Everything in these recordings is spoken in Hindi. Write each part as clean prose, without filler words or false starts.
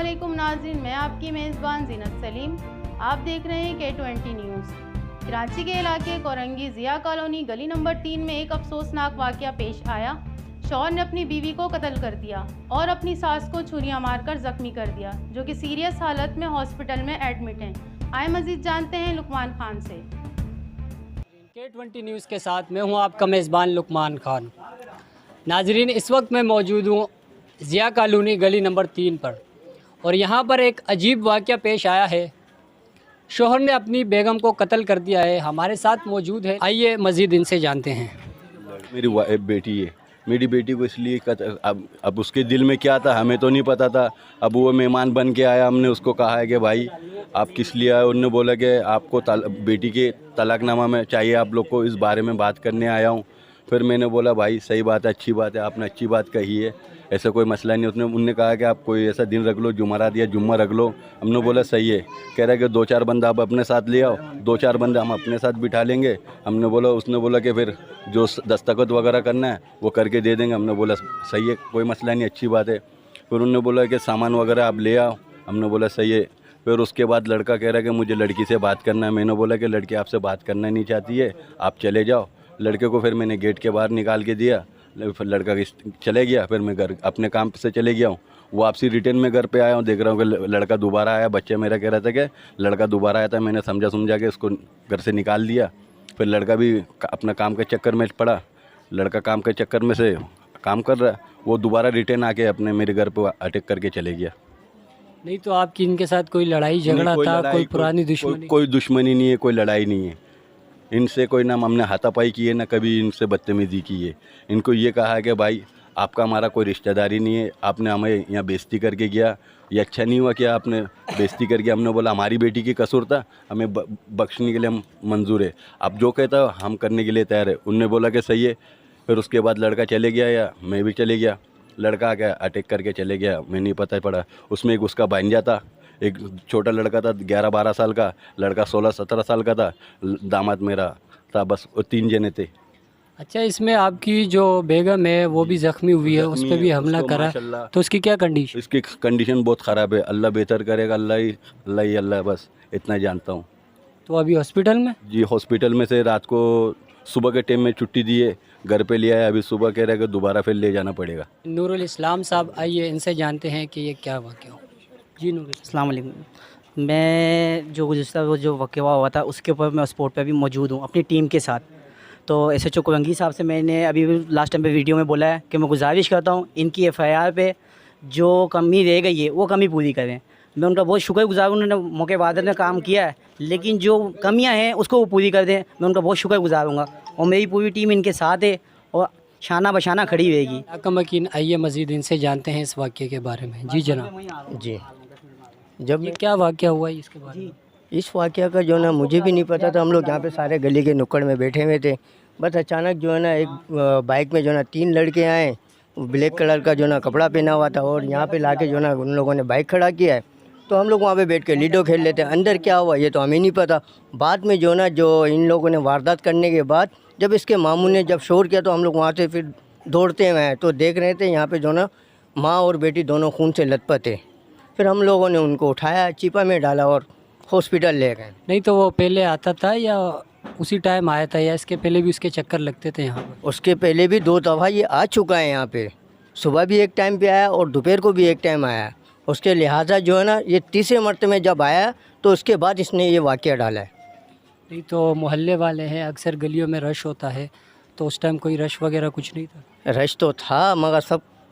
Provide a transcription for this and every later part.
अस्सलामुअलैकुम नाज़रीन, मैं आपकी मेज़बान ज़ीनत सलीम। आप देख रहे हैं K20 न्यूज़। कराची के इलाके कोरंगी ज़िया कॉलोनी गली नंबर 3 में एक अफसोसनाक वाक़या पेश आया। शौहर ने अपनी बीवी को कत्ल कर दिया और अपनी सास को छुरियां मारकर ज़ख्मी कर दिया, जो कि सीरियस हालत में हॉस्पिटल में एडमिट हैं। आए मज़ीद जानते हैं लुकमान खान से। K20 न्यूज़ के साथ मैं हूं आपका मेज़बान लुकमान खान। नाजरीन, इस वक्त मैं मौजूद हूं ज़िया कॉलोनी गली नंबर 3 पर और यहां पर एक अजीब वाक़या पेश आया है। शोहर ने अपनी बेगम को कत्ल कर दिया है। हमारे साथ मौजूद है, आइए मज़ीद इनसे जानते हैं। मेरी बेटी है, मेरी बेटी को इसलिए अब उसके दिल में क्या था हमें तो नहीं पता था। अब वो मेहमान बन के आया, हमने उसको कहा है कि भाई आप किस लिए आए। उन्होंने बोला कि आपको बेटी के तलाकनामा में चाहिए, आप लोग को इस बारे में बात करने आया हूँ। फिर मैंने बोला भाई सही बात है, अच्छी बात है, आपने अच्छी बात कही है, ऐसा कोई मसला नहीं। उनने कहा कि आप कोई ऐसा दिन रख लो, जुमेरात या जुम्मा रख लो। हमने बोला सही है। कह रहा है कि 2-4 बंदा आप अपने साथ ले आओ, 2-4 बंदा हम अपने साथ बिठा लेंगे। उसने बोला कि फिर जो दस्तखत वगैरह करना है वो करके दे देंगे। हमने बोला सही है, कोई मसला नहीं, अच्छी बात है। फिर उन्होंने बोला कि सामान वगैरह आप ले आओ। हमने बोला सही है। फिर उसके बाद लड़का कह रहा है कि मुझे लड़की से बात करना है। मैंने बोला कि लड़की आपसे बात करना नहीं चाहती है, आप चले जाओ। लड़के को फिर मैंने गेट के बाहर निकाल के दिया। फिर लड़का चले गया। फिर मैं घर अपने काम से चले गया हूँ। वापसी रिटर्न में घर पे आया हूँ, देख रहा हूँ कि लड़का दोबारा आया। बच्चा मेरा कह रहा था कि लड़का दोबारा आया था। मैंने समझा के उसको घर से निकाल दिया। फिर लड़का भी अपना काम के चक्कर में पड़ा। लड़का काम के चक्कर में से काम कर रहा है, वो दोबारा रिटर्न आके अपने मेरे घर पर अटैक करके चले गया। नहीं तो आपकी इनके साथ कोई लड़ाई झगड़ा था, कोई पुरानी दुश्मनी? कोई दुश्मनी नहीं है, कोई लड़ाई नहीं है। इनसे कोई ना हमने हाथापाई की है, ना कभी इनसे बदतमीज़ी की है। इनको ये कहा है कि भाई आपका हमारा कोई रिश्तेदारी नहीं है, आपने हमें यहाँ बेइज्जती करके गया, ये अच्छा नहीं हुआ कि आपने बेइज्जती करके। हमने बोला हमारी बेटी की कसूर था, हमें बख्शने के लिए हम मंजूर है, आप जो कहता हो हम करने के लिए तैयार है। उनने बोला कि सही है। फिर उसके बाद लड़का चले गया या मैं भी चले गया। लड़का क्या अटैक करके चले गया, मैं नहीं पता पड़ा। उसमें एक उसका भांजा था, एक छोटा लड़का था 11-12 साल का, लड़का 16-17 साल का था, दामाद मेरा था। बस वो 3 जने थे। अच्छा, इसमें आपकी जो बेगम है वो भी ज़ख्मी हुई है, उस पर भी हमला करा, तो उसकी क्या कंडीशन? इसकी कंडीशन बहुत ख़राब है। अल्लाह बेहतर करेगा, अल्लाह बस इतना जानता हूँ। तो अभी हॉस्पिटल में? जी, हॉस्पिटल में से रात को सुबह के टाइम में छुट्टी दी है, घर पे लिया है। अभी सुबह कह रहा है कि दोबारा फिर ले जाना पड़ेगा। नूरुल इस्लाम साहब, आइए इनसे जानते हैं कि ये क्या वाक़या हो। जी नूरुल। अस्सलाम वालेकुम। मैं जो गुज़श्ता वो जो वाक़या हुआ था उसके ऊपर मैं स्पॉट पे भी मौजूद हूँ अपनी टीम के साथ। तो SHO कोरंगी साहब से मैंने अभी लास्ट टाइम पे वीडियो में बोला है कि मैं गुजारिश करता हूँ इनकी FIR पे जो कमी रह गई है वो कमी पूरी करें। मैं उनका बहुत शुक्रगुज़ार हूँ, उन्होंने मौके वादत में काम किया है, लेकिन जो कमियाँ हैं उसको वो पूरी कर दें। मैं उनका बहुत शुक्रगुज़ार हूँगा और मेरी पूरी टीम इनके साथ है और शाना बशाना खड़ी रहेगी। मकीन, आइए मज़ीद इनसे जानते हैं इस वाक़े के बारे में। जी जनाब। जी, जब ये क्या वाक़या हुआ है इसके बारे में? इस वाक़या का जो ना मुझे भी नहीं पता था। हम लोग यहाँ पे सारे गली के नुक्कड़ में बैठे हुए थे। बस अचानक जो है ना एक बाइक में जो ना 3 लड़के आए, ब्लैक कलर का जो ना कपड़ा पहना हुआ था और यहाँ पे लाके जो ना उन लोगों ने बाइक खड़ा किया है। तो हम लोग वहाँ पे बैठ के लूडो खेल लेते हैं। अंदर क्या हुआ ये तो हमें नहीं पता। बाद में जो ना जो इन लोगों ने वारदात करने के बाद जब इसके मामू ने जब शोर किया तो हम लोग वहाँ से फिर दौड़ते हुए आए तो देख रहे थे यहाँ पे जो ना माँ और बेटी दोनों खून से लथपथ है। फिर हम लोगों ने उनको उठाया, चिपा में डाला और हॉस्पिटल ले गए। नहीं तो वो पहले आता था या उसी टाइम आया था, या इसके पहले भी उसके चक्कर लगते थे यहाँ पर? उसके पहले भी 2 दफ़ा ये आ चुका है यहाँ पे। सुबह भी एक टाइम पे आया और दोपहर को भी एक टाइम आया। उसके लिहाजा जो है ना ये तीसरे मरतबे में जब आया तो उसके बाद इसने ये वाक़या डाला है। नहीं तो मोहल्ले वाले हैं, अक्सर गलियों में रश होता है, तो उस टाइम कोई रश वगैरह कुछ नहीं था? रश तो था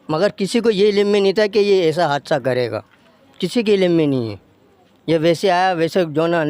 मगर किसी को ये इल्म में नहीं था कि ये ऐसा हादसा करेगा। किसी के इल्म में नहीं है। ये वैसे आया वैसे जो ना